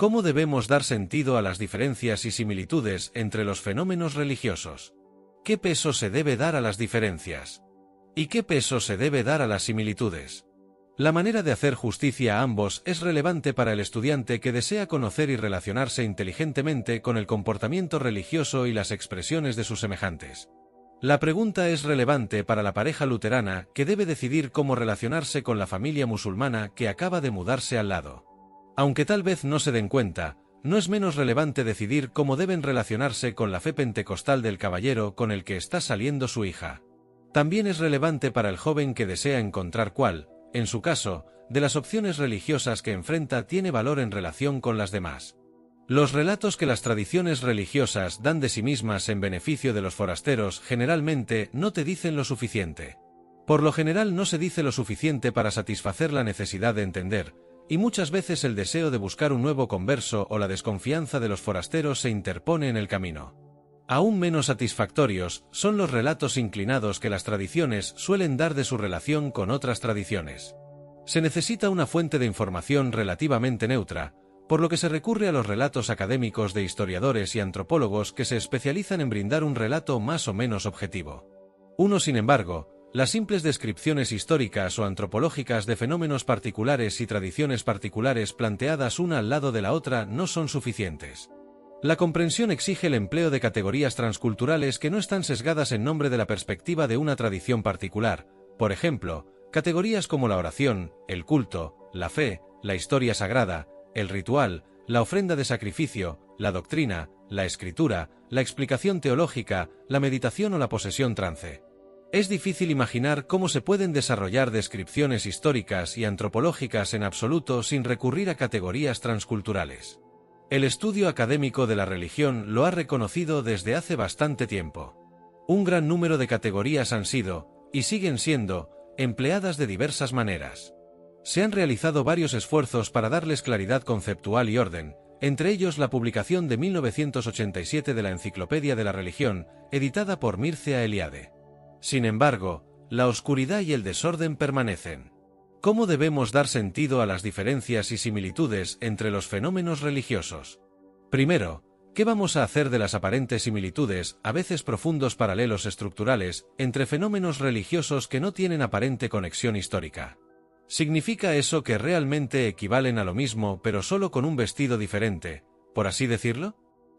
¿Cómo debemos dar sentido a las diferencias y similitudes entre los fenómenos religiosos? ¿Qué peso se debe dar a las diferencias? ¿Y qué peso se debe dar a las similitudes? La manera de hacer justicia a ambos es relevante para el estudiante que desea conocer y relacionarse inteligentemente con el comportamiento religioso y las expresiones de sus semejantes. La pregunta es relevante para la pareja luterana que debe decidir cómo relacionarse con la familia musulmana que acaba de mudarse al lado. Aunque tal vez no se den cuenta, no es menos relevante decidir cómo deben relacionarse con la fe pentecostal del caballero con el que está saliendo su hija. También es relevante para el joven que desea encontrar cuál, en su caso, de las opciones religiosas que enfrenta tiene valor en relación con las demás. Los relatos que las tradiciones religiosas dan de sí mismas en beneficio de los forasteros generalmente no te dicen lo suficiente. Por lo general no se dice lo suficiente para satisfacer la necesidad de entender, y muchas veces el deseo de buscar un nuevo converso o la desconfianza de los forasteros se interpone en el camino. Aún menos satisfactorios son los relatos inclinados que las tradiciones suelen dar de su relación con otras tradiciones. Se necesita una fuente de información relativamente neutra, por lo que se recurre a los relatos académicos de historiadores y antropólogos que se especializan en brindar un relato más o menos objetivo. Sin embargo, las simples descripciones históricas o antropológicas de fenómenos particulares y tradiciones particulares planteadas una al lado de la otra no son suficientes. La comprensión exige el empleo de categorías transculturales que no están sesgadas en nombre de la perspectiva de una tradición particular, por ejemplo, categorías como la oración, el culto, la fe, la historia sagrada, el ritual, la ofrenda de sacrificio, la doctrina, la escritura, la explicación teológica, la meditación o la posesión trance. Es difícil imaginar cómo se pueden desarrollar descripciones históricas y antropológicas en absoluto sin recurrir a categorías transculturales. El estudio académico de la religión lo ha reconocido desde hace bastante tiempo. Un gran número de categorías han sido, y siguen siendo, empleadas de diversas maneras. Se han realizado varios esfuerzos para darles claridad conceptual y orden, entre ellos la publicación de 1987 de la Enciclopedia de la Religión, editada por Mircea Eliade. Sin embargo, la oscuridad y el desorden permanecen. ¿Cómo debemos dar sentido a las diferencias y similitudes entre los fenómenos religiosos? Primero, ¿qué vamos a hacer de las aparentes similitudes, a veces profundos paralelos estructurales, entre fenómenos religiosos que no tienen aparente conexión histórica? ¿Significa eso que realmente equivalen a lo mismo pero solo con un vestido diferente, por así decirlo?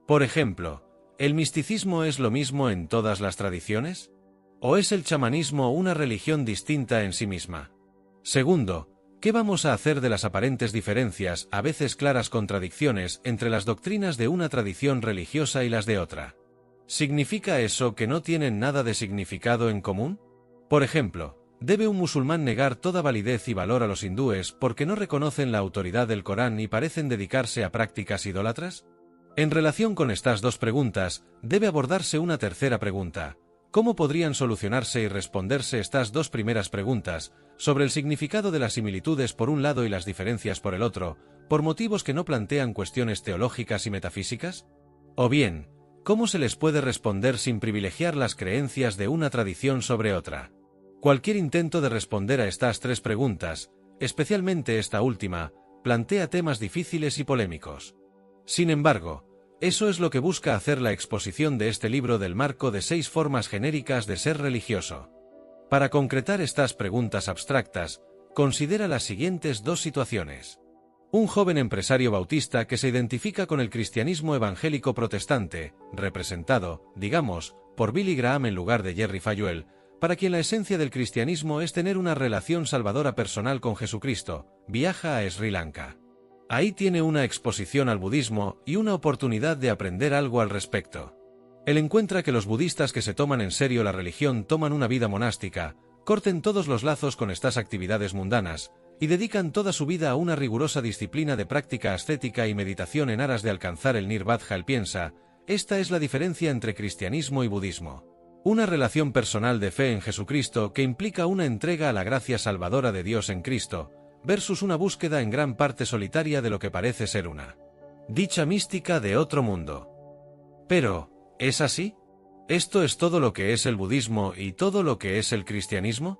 Por ejemplo, ¿el misticismo es lo mismo en todas las tradiciones? ¿O es el chamanismo una religión distinta en sí misma? Segundo, ¿qué vamos a hacer de las aparentes diferencias, a veces claras contradicciones, entre las doctrinas de una tradición religiosa y las de otra? ¿Significa eso que no tienen nada de significado en común? Por ejemplo, ¿debe un musulmán negar toda validez y valor a los hindúes porque no reconocen la autoridad del Corán y parecen dedicarse a prácticas idólatras? En relación con estas dos preguntas, debe abordarse una tercera pregunta. ¿Cómo podrían solucionarse y responderse estas dos primeras preguntas, sobre el significado de las similitudes por un lado y las diferencias por el otro, por motivos que no plantean cuestiones teológicas y metafísicas? O bien, ¿cómo se les puede responder sin privilegiar las creencias de una tradición sobre otra? Cualquier intento de responder a estas tres preguntas, especialmente esta última, plantea temas difíciles y polémicos. Sin embargo, eso es lo que busca hacer la exposición de este libro del marco de 6 formas genéricas de ser religioso. Para concretar estas preguntas abstractas, considera las siguientes dos situaciones. Un joven empresario bautista que se identifica con el cristianismo evangélico protestante, representado, digamos, por Billy Graham en lugar de Jerry Falwell, para quien la esencia del cristianismo es tener una relación salvadora personal con Jesucristo, viaja a Sri Lanka. Ahí tiene una exposición al budismo y una oportunidad de aprender algo al respecto. Él encuentra que los budistas que se toman en serio la religión toman una vida monástica, corten todos los lazos con estas actividades mundanas, y dedican toda su vida a una rigurosa disciplina de práctica ascética y meditación en aras de alcanzar el nirvana. Él piensa, esta es la diferencia entre cristianismo y budismo. Una relación personal de fe en Jesucristo que implica una entrega a la gracia salvadora de Dios en Cristo, versus una búsqueda en gran parte solitaria de lo que parece ser una dicha mística de otro mundo. Pero, ¿es así? ¿Esto es todo lo que es el budismo y todo lo que es el cristianismo?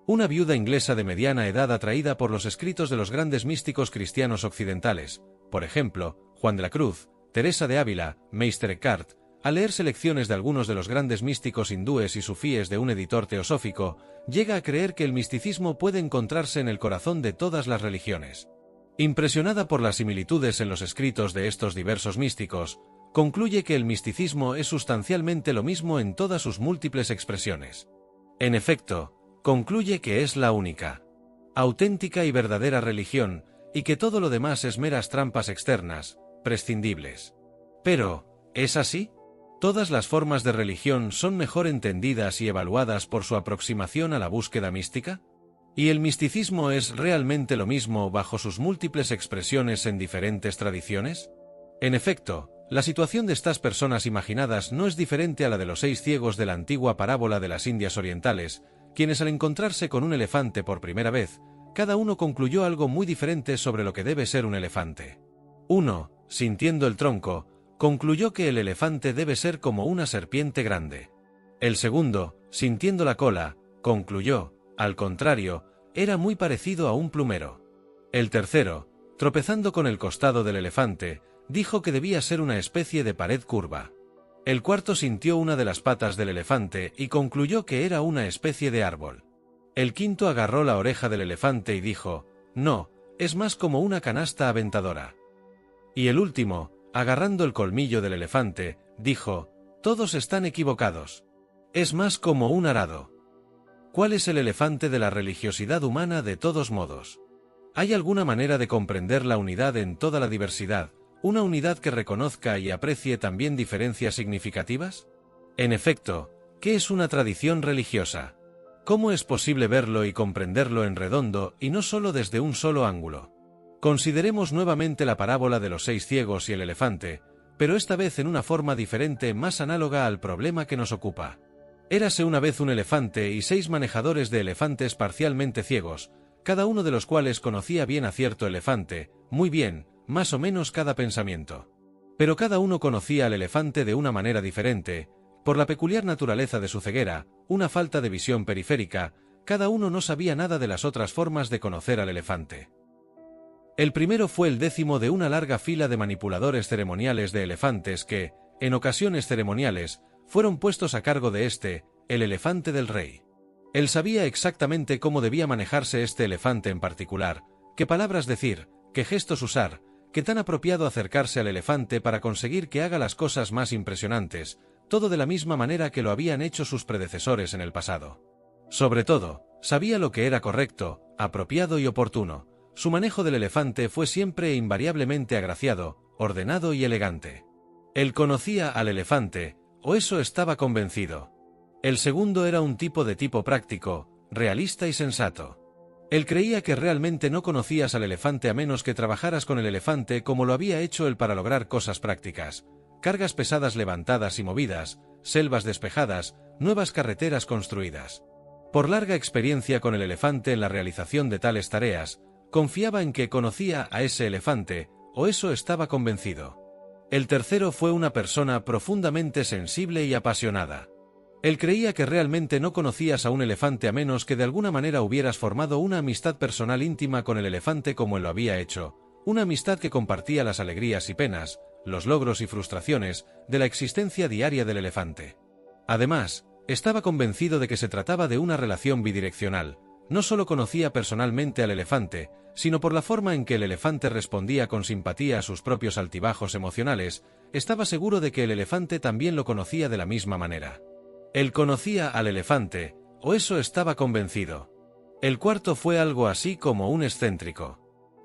Una viuda inglesa de mediana edad atraída por los escritos de los grandes místicos cristianos occidentales, por ejemplo, Juan de la Cruz, Teresa de Ávila, Meister Eckhart, al leer selecciones de algunos de los grandes místicos hindúes y sufíes de un editor teosófico, llega a creer que el misticismo puede encontrarse en el corazón de todas las religiones. Impresionada por las similitudes en los escritos de estos diversos místicos, concluye que el misticismo es sustancialmente lo mismo en todas sus múltiples expresiones. En efecto, concluye que es la única, auténtica y verdadera religión, y que todo lo demás es meras trampas externas, prescindibles. Pero, ¿es así? ¿Todas las formas de religión son mejor entendidas y evaluadas por su aproximación a la búsqueda mística? ¿Y el misticismo es realmente lo mismo bajo sus múltiples expresiones en diferentes tradiciones? En efecto, la situación de estas personas imaginadas no es diferente a la de los 6 ciegos de la antigua parábola de las Indias Orientales, quienes al encontrarse con un elefante por primera vez, cada uno concluyó algo muy diferente sobre lo que debe ser un elefante. Uno, sintiendo el tronco, concluyó que el elefante debe ser como una serpiente grande. El segundo, sintiendo la cola, concluyó, al contrario, era muy parecido a un plumero. El tercero, tropezando con el costado del elefante, dijo que debía ser una especie de pared curva. El cuarto sintió una de las patas del elefante y concluyó que era una especie de árbol. El quinto agarró la oreja del elefante y dijo, no, es más como una canasta aventadora. Y el último, agarrando el colmillo del elefante, dijo, todos están equivocados. Es más como un arado. ¿Cuál es el elefante de la religiosidad humana de todos modos? ¿Hay alguna manera de comprender la unidad en toda la diversidad, una unidad que reconozca y aprecie también diferencias significativas? En efecto, ¿qué es una tradición religiosa? ¿Cómo es posible verlo y comprenderlo en redondo y no solo desde un solo ángulo? Consideremos nuevamente la parábola de los 6 ciegos y el elefante, pero esta vez en una forma diferente más análoga al problema que nos ocupa. Érase una vez un elefante y 6 manejadores de elefantes parcialmente ciegos, cada uno de los cuales conocía bien a cierto elefante, muy bien, más o menos cada pensamiento. Pero cada uno conocía al elefante de una manera diferente, por la peculiar naturaleza de su ceguera, una falta de visión periférica, cada uno no sabía nada de las otras formas de conocer al elefante. El primero fue el 10º de una larga fila de manipuladores ceremoniales de elefantes que, en ocasiones ceremoniales, fueron puestos a cargo de el elefante del rey. Él sabía exactamente cómo debía manejarse este elefante en particular, qué palabras decir, qué gestos usar, qué tan apropiado acercarse al elefante para conseguir que haga las cosas más impresionantes, todo de la misma manera que lo habían hecho sus predecesores en el pasado. Sobre todo, sabía lo que era correcto, apropiado y oportuno. Su manejo del elefante fue siempre e invariablemente agraciado, ordenado y elegante. Él conocía al elefante, o eso estaba convencido. El segundo era un tipo práctico, realista y sensato. Él creía que realmente no conocías al elefante a menos que trabajaras con el elefante como lo había hecho él para lograr cosas prácticas, cargas pesadas levantadas y movidas, selvas despejadas, nuevas carreteras construidas. Por larga experiencia con el elefante en la realización de tales tareas, confiaba en que conocía a ese elefante, o eso estaba convencido. El tercero fue una persona profundamente sensible y apasionada. Él creía que realmente no conocías a un elefante a menos que de alguna manera hubieras formado una amistad personal íntima con el elefante como él lo había hecho, una amistad que compartía las alegrías y penas, los logros y frustraciones de la existencia diaria del elefante. Además, estaba convencido de que se trataba de una relación bidireccional. No solo conocía personalmente al elefante, sino por la forma en que el elefante respondía con simpatía a sus propios altibajos emocionales, estaba seguro de que el elefante también lo conocía de la misma manera. Él conocía al elefante, o eso estaba convencido. El cuarto fue algo así como un excéntrico.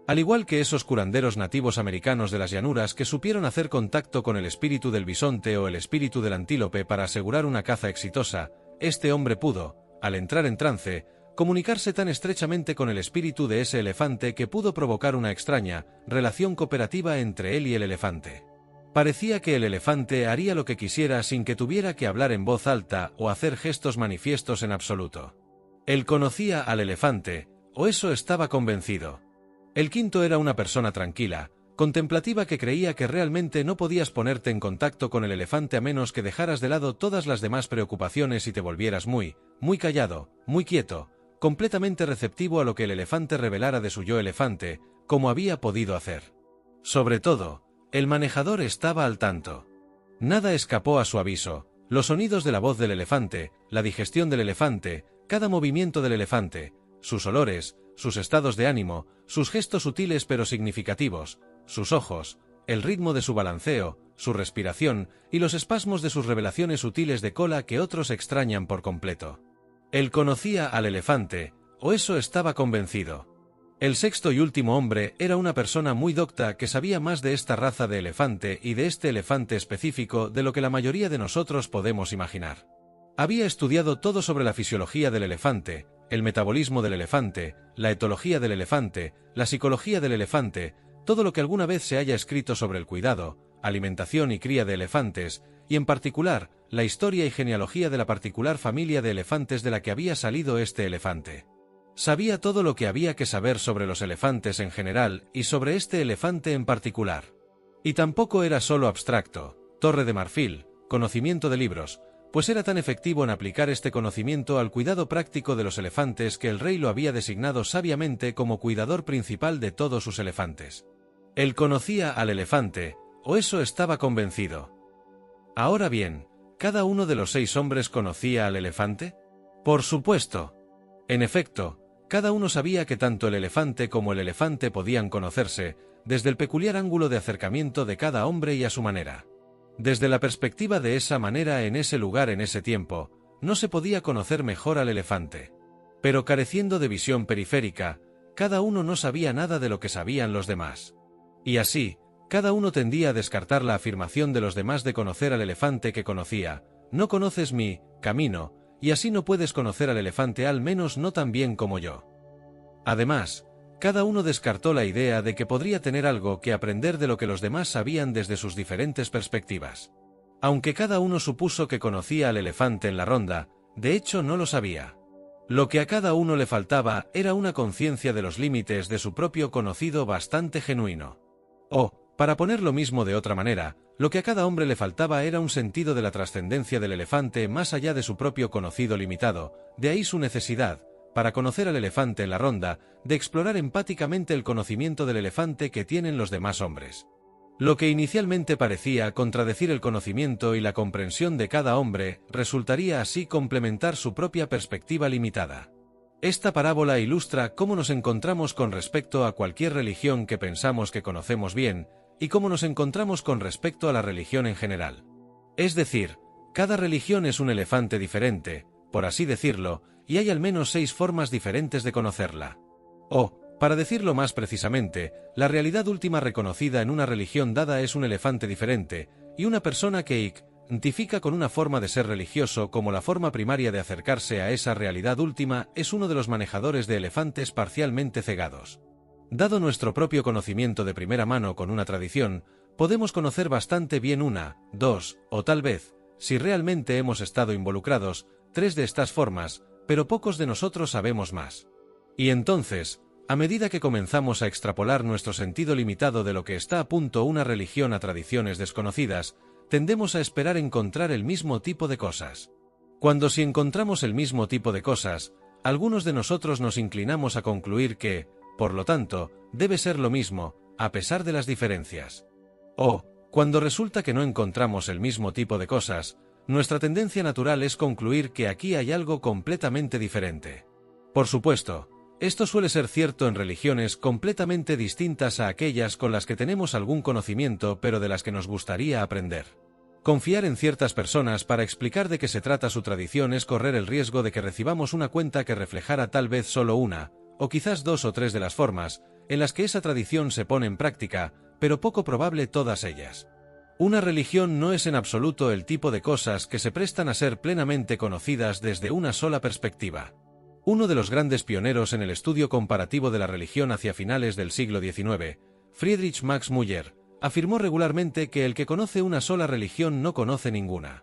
Al igual que esos curanderos nativos americanos de las llanuras que supieron hacer contacto con el espíritu del bisonte o el espíritu del antílope para asegurar una caza exitosa, este hombre pudo, al entrar en trance, comunicarse tan estrechamente con el espíritu de ese elefante que pudo provocar una extraña relación cooperativa entre él y el elefante. Parecía que el elefante haría lo que quisiera sin que tuviera que hablar en voz alta o hacer gestos manifiestos en absoluto. Él conocía al elefante, o eso estaba convencido. El quinto era una persona tranquila, contemplativa que creía que realmente no podías ponerte en contacto con el elefante a menos que dejaras de lado todas las demás preocupaciones y te volvieras muy callado, muy quieto, completamente receptivo a lo que el elefante revelara de su yo elefante, como había podido hacer. Sobre todo, El manejador estaba al tanto. Nada escapó a su aviso: los sonidos de la voz del elefante, la digestión del elefante, cada movimiento del elefante, sus olores, sus estados de ánimo, sus gestos sutiles pero significativos, sus ojos, el ritmo de su balanceo, su respiración y los espasmos de sus revelaciones sutiles de cola que otros extrañan por completo. Él conocía al elefante, o eso estaba convencido. El sexto y último hombre era una persona muy docta que sabía más de esta raza de elefante y de este elefante específico de lo que la mayoría de nosotros podemos imaginar. Había estudiado todo sobre la fisiología del elefante, el metabolismo del elefante, la etología del elefante, la psicología del elefante, todo lo que alguna vez se haya escrito sobre el cuidado, alimentación y cría de elefantes, y en particular, la historia y genealogía de la particular familia de elefantes de la que había salido este elefante. Sabía todo lo que había que saber sobre los elefantes en general y sobre este elefante en particular. Y tampoco era solo abstracto, torre de marfil, conocimiento de libros, pues era tan efectivo en aplicar este conocimiento al cuidado práctico de los elefantes que el rey lo había designado sabiamente como cuidador principal de todos sus elefantes. Él conocía al elefante, o eso estaba convencido. Ahora bien, ¿cada uno de los 6 hombres conocía al elefante? Por supuesto. En efecto, cada uno sabía que tanto el elefante como el elefante podían conocerse, desde el peculiar ángulo de acercamiento de cada hombre y a su manera. Desde la perspectiva de esa manera en ese lugar en ese tiempo, no se podía conocer mejor al elefante. Pero careciendo de visión periférica, cada uno no sabía nada de lo que sabían los demás. Y así, cada uno tendía a descartar la afirmación de los demás de conocer al elefante que conocía: no conoces mi camino, y así no puedes conocer al elefante, al menos no tan bien como yo. Además, cada uno descartó la idea de que podría tener algo que aprender de lo que los demás sabían desde sus diferentes perspectivas. Aunque cada uno supuso que conocía al elefante en la ronda, de hecho no lo sabía. Lo que a cada uno le faltaba era una conciencia de los límites de su propio conocido bastante genuino. O, para poner lo mismo de otra manera, lo que a cada hombre le faltaba era un sentido de la trascendencia del elefante más allá de su propio conocido limitado, de ahí su necesidad, para conocer al elefante en la ronda, de explorar empáticamente el conocimiento del elefante que tienen los demás hombres. Lo que inicialmente parecía contradecir el conocimiento y la comprensión de cada hombre, resultaría así complementar su propia perspectiva limitada. Esta parábola ilustra cómo nos encontramos con respecto a cualquier religión que pensamos que conocemos bien, y cómo nos encontramos con respecto a la religión en general. Es decir, cada religión es un elefante diferente, por así decirlo, y hay al menos 6 formas diferentes de conocerla. O, para decirlo más precisamente, la realidad última reconocida en una religión dada es un elefante diferente, y una persona que identifica con una forma de ser religioso como la forma primaria de acercarse a esa realidad última es uno de los manejadores de elefantes parcialmente cegados. Dado nuestro propio conocimiento de primera mano con una tradición, podemos conocer bastante bien una, 2, o tal vez, si realmente hemos estado involucrados, 3 de estas formas, pero pocos de nosotros sabemos más. Y entonces, a medida que comenzamos a extrapolar nuestro sentido limitado de lo que está a punto una religión a tradiciones desconocidas, tendemos a esperar encontrar el mismo tipo de cosas. Cuando si encontramos el mismo tipo de cosas, algunos de nosotros nos inclinamos a concluir que, por lo tanto, debe ser lo mismo, a pesar de las diferencias. O, cuando resulta que no encontramos el mismo tipo de cosas, nuestra tendencia natural es concluir que aquí hay algo completamente diferente. Por supuesto, esto suele ser cierto en religiones completamente distintas a aquellas con las que tenemos algún conocimiento pero de las que nos gustaría aprender. Confiar en ciertas personas para explicar de qué se trata su tradición es correr el riesgo de que recibamos una cuenta que reflejara tal vez solo una, o quizás 2 o 3 de las formas, en las que esa tradición se pone en práctica, pero poco probable todas ellas. Una religión no es en absoluto el tipo de cosas que se prestan a ser plenamente conocidas desde una sola perspectiva. Uno de los grandes pioneros en el estudio comparativo de la religión hacia finales del siglo XIX, Friedrich Max Müller, afirmó regularmente que el que conoce una sola religión no conoce ninguna.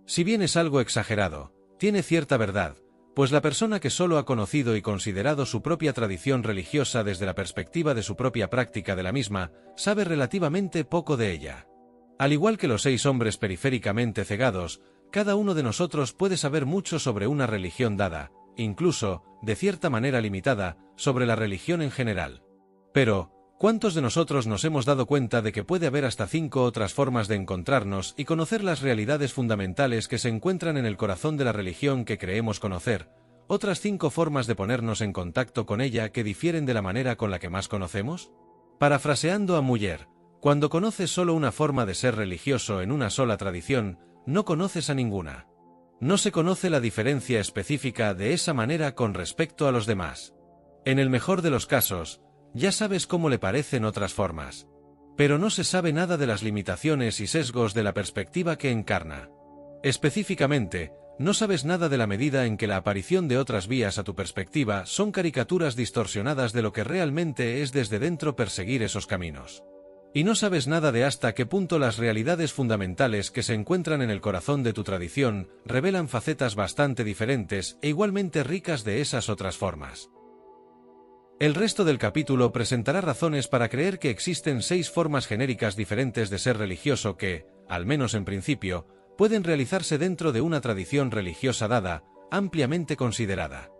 Si bien es algo exagerado, tiene cierta verdad, pues la persona que solo ha conocido y considerado su propia tradición religiosa desde la perspectiva de su propia práctica de la misma, sabe relativamente poco de ella. Al igual que los 6 hombres periféricamente cegados, cada uno de nosotros puede saber mucho sobre una religión dada, incluso, de cierta manera limitada, sobre la religión en general. Pero, ¿Cuántos de nosotros nos hemos dado cuenta de que puede haber hasta 5 otras formas de encontrarnos y conocer las realidades fundamentales que se encuentran en el corazón de la religión que creemos conocer? ¿Otras 5 formas de ponernos en contacto con ella que difieren de la manera con la que más conocemos? Parafraseando a Muller, cuando conoces solo una forma de ser religioso en una sola tradición, no conoces a ninguna. No se conoce la diferencia específica de esa manera con respecto a los demás. En el mejor de los casos, ya sabes cómo le parecen otras formas. Pero no se sabe nada de las limitaciones y sesgos de la perspectiva que encarna. Específicamente, no sabes nada de la medida en que la aparición de otras vías a tu perspectiva son caricaturas distorsionadas de lo que realmente es desde dentro perseguir esos caminos. Y no sabes nada de hasta qué punto las realidades fundamentales que se encuentran en el corazón de tu tradición revelan facetas bastante diferentes e igualmente ricas de esas otras formas. El resto del capítulo presentará razones para creer que existen 6 formas genéricas diferentes de ser religioso que, al menos en principio, pueden realizarse dentro de una tradición religiosa dada, ampliamente considerada.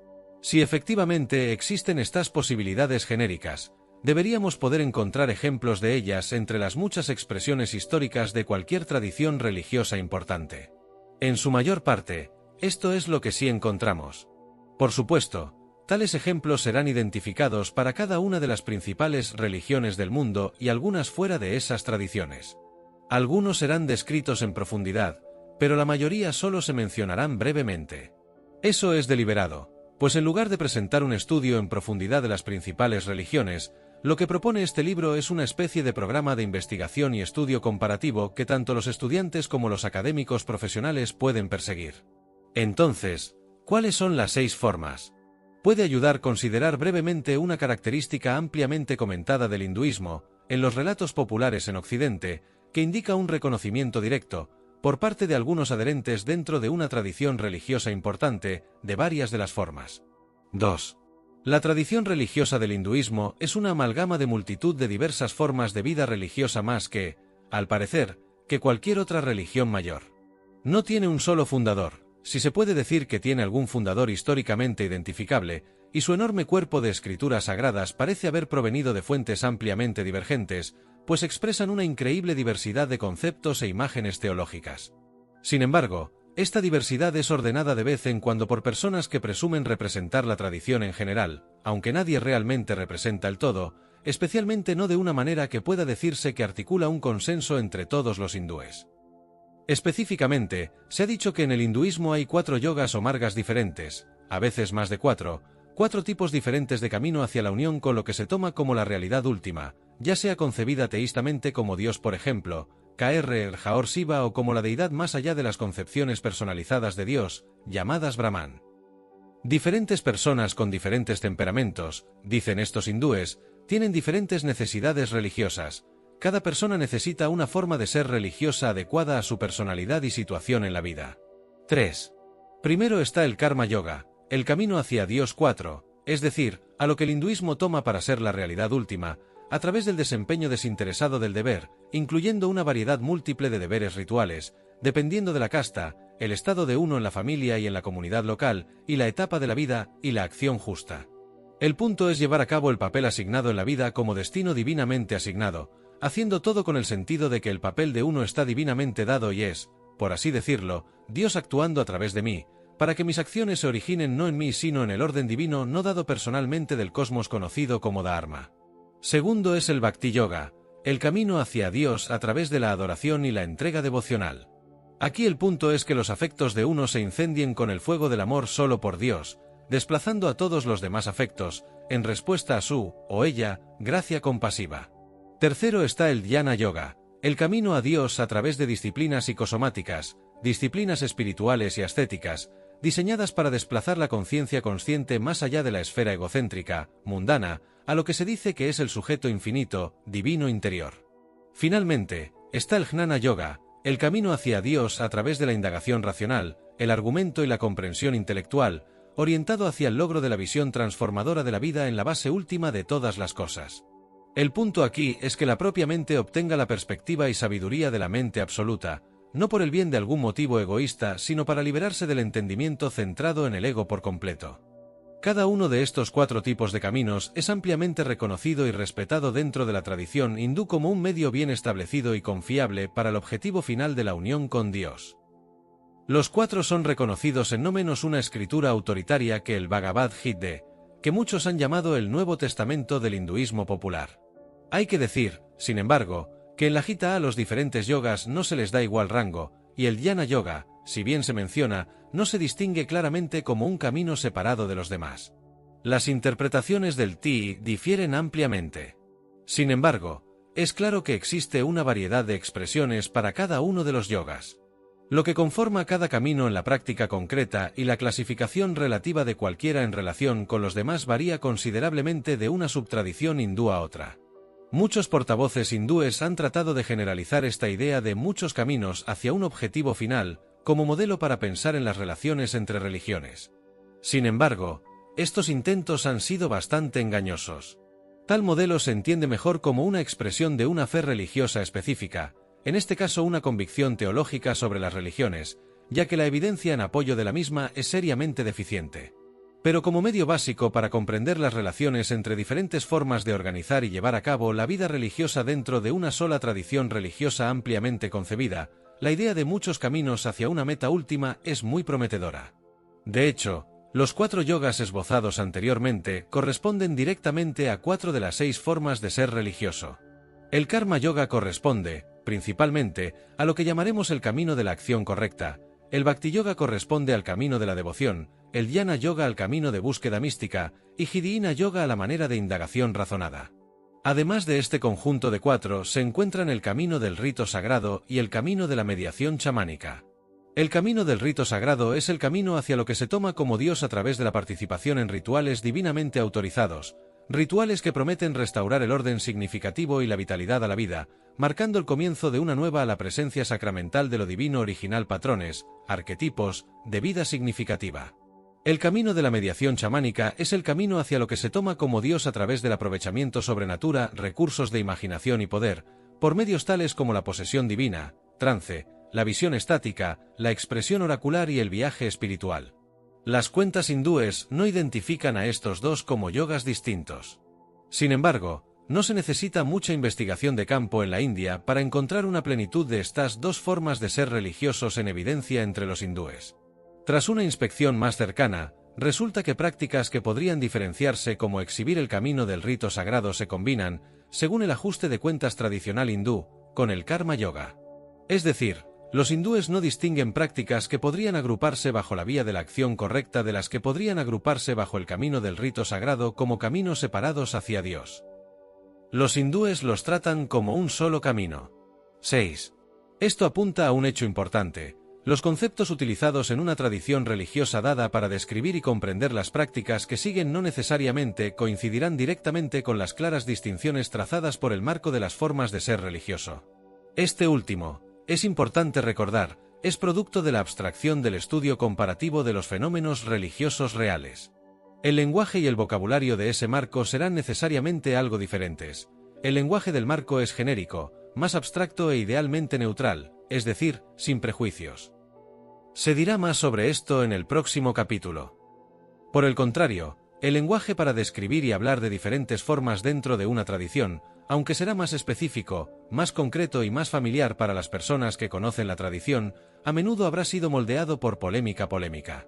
Si efectivamente existen estas posibilidades genéricas, deberíamos poder encontrar ejemplos de ellas entre las muchas expresiones históricas de cualquier tradición religiosa importante. En su mayor parte, esto es lo que sí encontramos. Por supuesto, tales ejemplos serán identificados para cada una de las principales religiones del mundo y algunas fuera de esas tradiciones. Algunos serán descritos en profundidad, pero la mayoría solo se mencionarán brevemente. Eso es deliberado, pues en lugar de presentar un estudio en profundidad de las principales religiones, lo que propone este libro es una especie de programa de investigación y estudio comparativo que tanto los estudiantes como los académicos profesionales pueden perseguir. Entonces, ¿cuáles son las 6 formas? Puede ayudar a considerar brevemente una característica ampliamente comentada del hinduismo, en los relatos populares en Occidente, que indica un reconocimiento directo, por parte de algunos adherentes dentro de una tradición religiosa importante, de varias de las formas. 2. La tradición religiosa del hinduismo es una amalgama de multitud de diversas formas de vida religiosa más que, al parecer, que cualquier otra religión mayor. No tiene un solo fundador, si se puede decir que tiene algún fundador históricamente identificable, y su enorme cuerpo de escrituras sagradas parece haber provenido de fuentes ampliamente divergentes, pues expresan una increíble diversidad de conceptos e imágenes teológicas. Sin embargo, esta diversidad es ordenada de vez en cuando por personas que presumen representar la tradición en general, aunque nadie realmente representa el todo, especialmente no de una manera que pueda decirse que articula un consenso entre todos los hindúes. Específicamente, se ha dicho que en el hinduismo hay 4 yogas o margas diferentes, a veces más de 4 tipos diferentes de camino hacia la unión con lo que se toma como la realidad última, ya sea concebida teístamente como Dios por ejemplo, K.R. Jaor Shiva o como la deidad más allá de las concepciones personalizadas de Dios, llamadas Brahman. Diferentes personas con diferentes temperamentos, dicen estos hindúes, tienen diferentes necesidades religiosas. Cada persona necesita una forma de ser religiosa adecuada a su personalidad y situación en la vida. 3. Primero está el Karma Yoga, el camino hacia Dios 4, es decir, a lo que el hinduismo toma para ser la realidad última, a través del desempeño desinteresado del deber, incluyendo una variedad múltiple de deberes rituales, dependiendo de la casta, el estado de uno en la familia y en la comunidad local, y la etapa de la vida, y la acción justa. El punto es llevar a cabo el papel asignado en la vida como destino divinamente asignado, haciendo todo con el sentido de que el papel de uno está divinamente dado y es, por así decirlo, Dios actuando a través de mí, para que mis acciones se originen no en mí sino en el orden divino no dado personalmente del cosmos conocido como Dharma. Segundo es el Bhakti Yoga, el camino hacia Dios a través de la adoración y la entrega devocional. Aquí el punto es que los afectos de uno se incendien con el fuego del amor solo por Dios, desplazando a todos los demás afectos, en respuesta a su, o ella, gracia compasiva. Tercero está el Dhyana Yoga, el camino a Dios a través de disciplinas psicosomáticas, disciplinas espirituales y ascéticas, diseñadas para desplazar la conciencia consciente más allá de la esfera egocéntrica, mundana, a lo que se dice que es el sujeto infinito, divino interior. Finalmente, está el Jnana Yoga, el camino hacia Dios a través de la indagación racional, el argumento y la comprensión intelectual, orientado hacia el logro de la visión transformadora de la vida en la base última de todas las cosas. El punto aquí es que la propia mente obtenga la perspectiva y sabiduría de la mente absoluta, no por el bien de algún motivo egoísta, sino para liberarse del entendimiento centrado en el ego por completo. Cada uno de estos 4 tipos de caminos es ampliamente reconocido y respetado dentro de la tradición hindú como un medio bien establecido y confiable para el objetivo final de la unión con Dios. Los 4 son reconocidos en no menos una escritura autoritaria que el Bhagavad Gita, que muchos han llamado el Nuevo Testamento del hinduismo popular. Hay que decir, sin embargo, que en la Gita a los diferentes yogas no se les da igual rango, y el Jnana Yoga, si bien se menciona, no se distingue claramente como un camino separado de los demás. Las interpretaciones del Ti difieren ampliamente. Sin embargo, es claro que existe una variedad de expresiones para cada uno de los yogas. Lo que conforma cada camino en la práctica concreta y la clasificación relativa de cualquiera en relación con los demás varía considerablemente de una subtradición hindú a otra. Muchos portavoces hindúes han tratado de generalizar esta idea de muchos caminos hacia un objetivo final, como modelo para pensar en las relaciones entre religiones. Sin embargo, estos intentos han sido bastante engañosos. Tal modelo se entiende mejor como una expresión de una fe religiosa específica, en este caso una convicción teológica sobre las religiones, ya que la evidencia en apoyo de la misma es seriamente deficiente. Pero como medio básico para comprender las relaciones entre diferentes formas de organizar y llevar a cabo la vida religiosa dentro de una sola tradición religiosa ampliamente concebida, la idea de muchos caminos hacia una meta última es muy prometedora. De hecho, los 4 yogas esbozados anteriormente corresponden directamente a 4 de las 6 formas de ser religioso. El Karma Yoga corresponde, principalmente, a lo que llamaremos el camino de la acción correcta, el Bhakti Yoga corresponde al camino de la devoción, el Jnana Yoga al camino de búsqueda mística, y Jnana Yoga a la manera de indagación razonada. Además de este conjunto de 4 se encuentran el camino del rito sagrado y el camino de la mediación chamánica. El camino del rito sagrado es el camino hacia lo que se toma como Dios a través de la participación en rituales divinamente autorizados, rituales que prometen restaurar el orden significativo y la vitalidad a la vida, marcando el comienzo de una nueva a la presencia sacramental de lo divino original, patrones, arquetipos, de vida significativa. El camino de la mediación chamánica es el camino hacia lo que se toma como Dios a través del aprovechamiento sobrenatural, recursos de imaginación y poder, por medios tales como la posesión divina, trance, la visión estática, la expresión oracular y el viaje espiritual. Las cuentas hindúes no identifican a estos 2 como yogas distintos. Sin embargo, no se necesita mucha investigación de campo en la India para encontrar una plenitud de estas 2 formas de ser religiosos en evidencia entre los hindúes. Tras una inspección más cercana, resulta que prácticas que podrían diferenciarse como exhibir el camino del rito sagrado se combinan, según el ajuste de cuentas tradicional hindú, con el Karma Yoga. Es decir, los hindúes no distinguen prácticas que podrían agruparse bajo la vía de la acción correcta de las que podrían agruparse bajo el camino del rito sagrado como caminos separados hacia Dios. Los hindúes los tratan como un solo camino. 6. Esto apunta a un hecho importante. Los conceptos utilizados en una tradición religiosa dada para describir y comprender las prácticas que siguen no necesariamente coincidirán directamente con las claras distinciones trazadas por el marco de las formas de ser religioso. Este último, es importante recordar, es producto de la abstracción del estudio comparativo de los fenómenos religiosos reales. El lenguaje y el vocabulario de ese marco serán necesariamente algo diferentes. El lenguaje del marco es genérico, más abstracto e idealmente neutral, es decir, sin prejuicios. Se dirá más sobre esto en el próximo capítulo. Por el contrario, el lenguaje para describir y hablar de diferentes formas dentro de una tradición, aunque será más específico, más concreto y más familiar para las personas que conocen la tradición, a menudo habrá sido moldeado por polémica.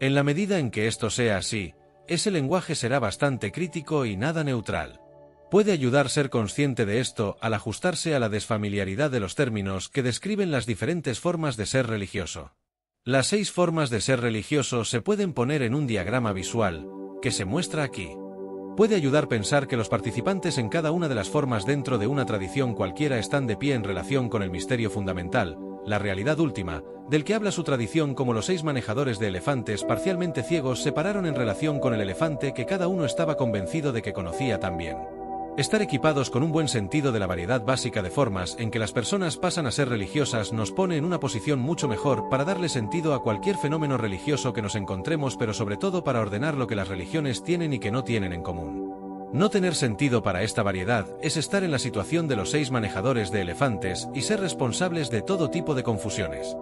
En la medida en que esto sea así, ese lenguaje será bastante crítico y nada neutral. Puede ayudar a ser consciente de esto al ajustarse a la desfamiliaridad de los términos que describen las diferentes formas de ser religioso. Las 6 formas de ser religioso se pueden poner en un diagrama visual, que se muestra aquí. Puede ayudar a pensar que los participantes en cada una de las formas dentro de una tradición cualquiera están de pie en relación con el misterio fundamental, la realidad última, del que habla su tradición, como los 6 manejadores de elefantes parcialmente ciegos se pararon en relación con el elefante que cada uno estaba convencido de que conocía también. Estar equipados con un buen sentido de la variedad básica de formas en que las personas pasan a ser religiosas nos pone en una posición mucho mejor para darle sentido a cualquier fenómeno religioso que nos encontremos, pero sobre todo para ordenar lo que las religiones tienen y que no tienen en común. No tener sentido para esta variedad es estar en la situación de los 6 manejadores de elefantes y ser responsables de todo tipo de confusiones.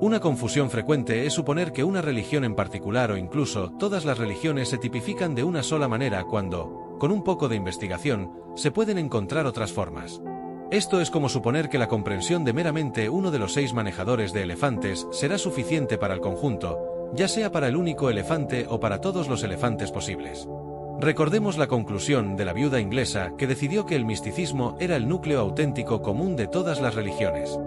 Una confusión frecuente es suponer que una religión en particular o incluso todas las religiones se tipifican de una sola manera cuando, con un poco de investigación, se pueden encontrar otras formas. Esto es como suponer que la comprensión de meramente uno de los 6 manejadores de elefantes será suficiente para el conjunto, ya sea para el único elefante o para todos los elefantes posibles. Recordemos la conclusión de la viuda inglesa que decidió que el misticismo era el núcleo auténtico común de todas las religiones.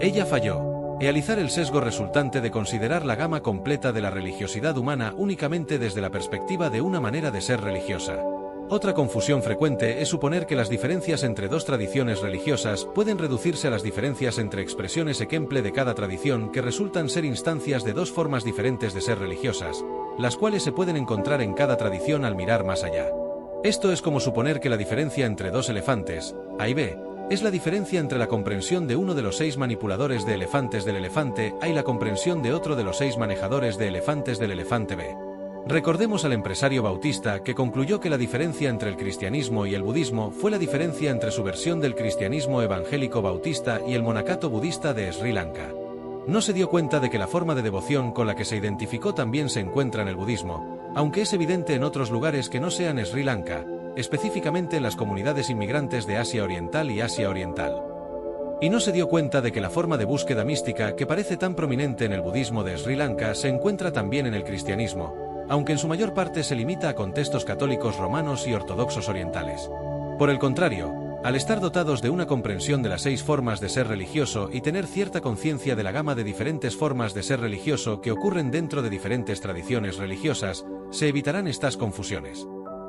Ella falló al analizar el sesgo resultante de considerar la gama completa de la religiosidad humana únicamente desde la perspectiva de una manera de ser religiosa. Otra confusión frecuente es suponer que las diferencias entre dos tradiciones religiosas pueden reducirse a las diferencias entre expresiones ejemplo de cada tradición que resultan ser instancias de dos formas diferentes de ser religiosas, las cuales se pueden encontrar en cada tradición al mirar más allá. Esto es como suponer que la diferencia entre dos elefantes, A y B, es la diferencia entre la comprensión de uno de los 6 manipuladores de elefantes del elefante A y la comprensión de otro de los 6 manejadores de elefantes del elefante B. Recordemos al empresario Bautista que concluyó que la diferencia entre el cristianismo y el budismo fue la diferencia entre su versión del cristianismo evangélico bautista y el monacato budista de Sri Lanka. No se dio cuenta de que la forma de devoción con la que se identificó también se encuentra en el budismo, aunque es evidente en otros lugares que no sean Sri Lanka, específicamente en las comunidades inmigrantes de Asia Oriental y Asia Oriental. Y no se dio cuenta de que la forma de búsqueda mística que parece tan prominente en el budismo de Sri Lanka se encuentra también en el cristianismo, aunque en su mayor parte se limita a contextos católicos romanos y ortodoxos orientales. Por el contrario, al estar dotados de una comprensión de las 6 formas de ser religioso y tener cierta conciencia de la gama de diferentes formas de ser religioso que ocurren dentro de diferentes tradiciones religiosas, se evitarán estas confusiones.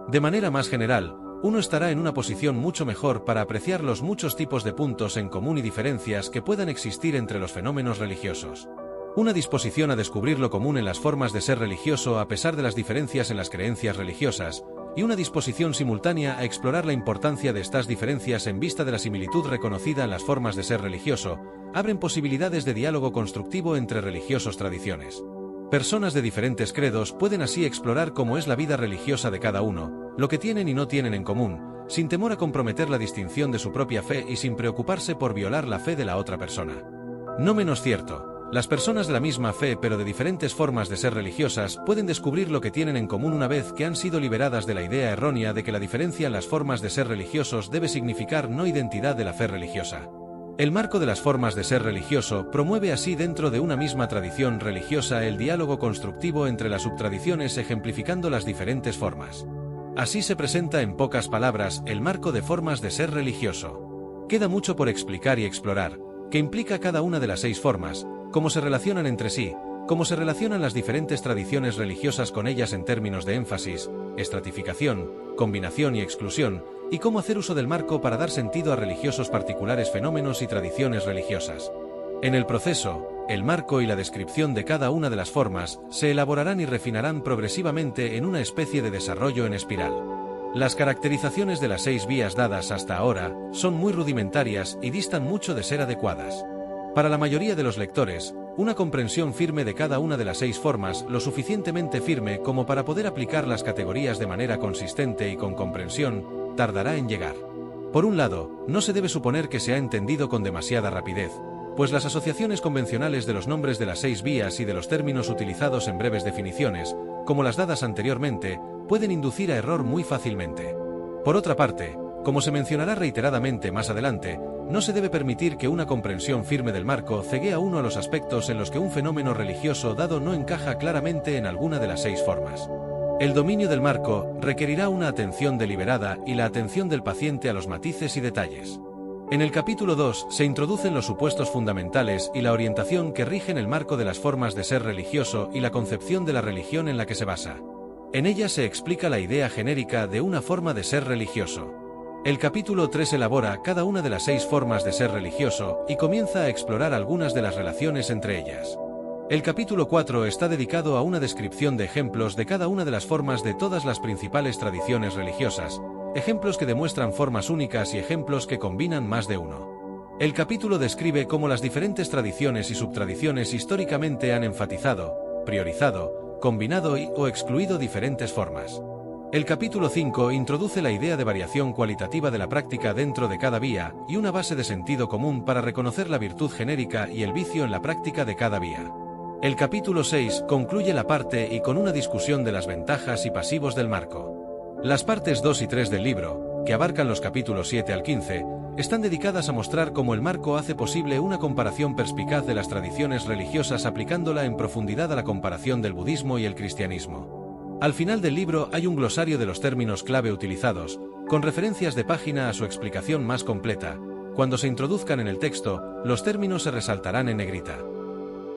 De manera más general, uno estará en una posición mucho mejor para apreciar los muchos tipos de puntos en común y diferencias que puedan existir entre los fenómenos religiosos. Una disposición a descubrir lo común en las formas de ser religioso a pesar de las diferencias en las creencias religiosas, y una disposición simultánea a explorar la importancia de estas diferencias en vista de la similitud reconocida en las formas de ser religioso, abren posibilidades de diálogo constructivo entre religiosos tradiciones. Personas de diferentes credos pueden así explorar cómo es la vida religiosa de cada uno, lo que tienen y no tienen en común, sin temor a comprometer la distinción de su propia fe y sin preocuparse por violar la fe de la otra persona. No menos cierto, las personas de la misma fe pero de diferentes formas de ser religiosas pueden descubrir lo que tienen en común una vez que han sido liberadas de la idea errónea de que la diferencia en las formas de ser religiosos debe significar no identidad de la fe religiosa. El marco de las formas de ser religioso promueve así dentro de una misma tradición religiosa el diálogo constructivo entre las subtradiciones ejemplificando las diferentes formas. Así se presenta en pocas palabras el marco de formas de ser religioso. Queda mucho por explicar y explorar, que implica cada una de las 6 formas, cómo se relacionan entre sí, cómo se relacionan las diferentes tradiciones religiosas con ellas en términos de énfasis, estratificación, combinación y exclusión, y cómo hacer uso del marco para dar sentido a religiosos particulares fenómenos y tradiciones religiosas. En el proceso, el marco y la descripción de cada una de las formas se elaborarán y refinarán progresivamente en una especie de desarrollo en espiral. Las caracterizaciones de las 6 vías dadas hasta ahora son muy rudimentarias y distan mucho de ser adecuadas. Para la mayoría de los lectores, una comprensión firme de cada una de las 6 formas, lo suficientemente firme como para poder aplicar las categorías de manera consistente y con comprensión, tardará en llegar. Por un lado, no se debe suponer que se ha entendido con demasiada rapidez, pues las asociaciones convencionales de los nombres de las 6 vías y de los términos utilizados en breves definiciones, como las dadas anteriormente, pueden inducir a error muy fácilmente. Por otra parte, como se mencionará reiteradamente más adelante, no se debe permitir que una comprensión firme del marco cegue a uno a los aspectos en los que un fenómeno religioso dado no encaja claramente en alguna de las 6 formas. El dominio del marco requerirá una atención deliberada y la atención del paciente a los matices y detalles. En el capítulo 2 se introducen los supuestos fundamentales y la orientación que rigen el marco de las formas de ser religioso y la concepción de la religión en la que se basa. En ella se explica la idea genérica de una forma de ser religioso. El capítulo 3 elabora cada una de las 6 formas de ser religioso y comienza a explorar algunas de las relaciones entre ellas. El capítulo 4 está dedicado a una descripción de ejemplos de cada una de las formas de todas las principales tradiciones religiosas, ejemplos que demuestran formas únicas y ejemplos que combinan más de uno. El capítulo describe cómo las diferentes tradiciones y subtradiciones históricamente han enfatizado, priorizado, combinado o excluido diferentes formas. El capítulo 5 introduce la idea de variación cualitativa de la práctica dentro de cada vía y una base de sentido común para reconocer la virtud genérica y el vicio en la práctica de cada vía. El capítulo 6 concluye la parte y con una discusión de las ventajas y pasivos del marco. Las partes 2 y 3 del libro, que abarcan los capítulos 7 al 15, están dedicadas a mostrar cómo el marco hace posible una comparación perspicaz de las tradiciones religiosas aplicándola en profundidad a la comparación del budismo y el cristianismo. Al final del libro hay un glosario de los términos clave utilizados, con referencias de página a su explicación más completa. Cuando se introduzcan en el texto, los términos se resaltarán en negrita.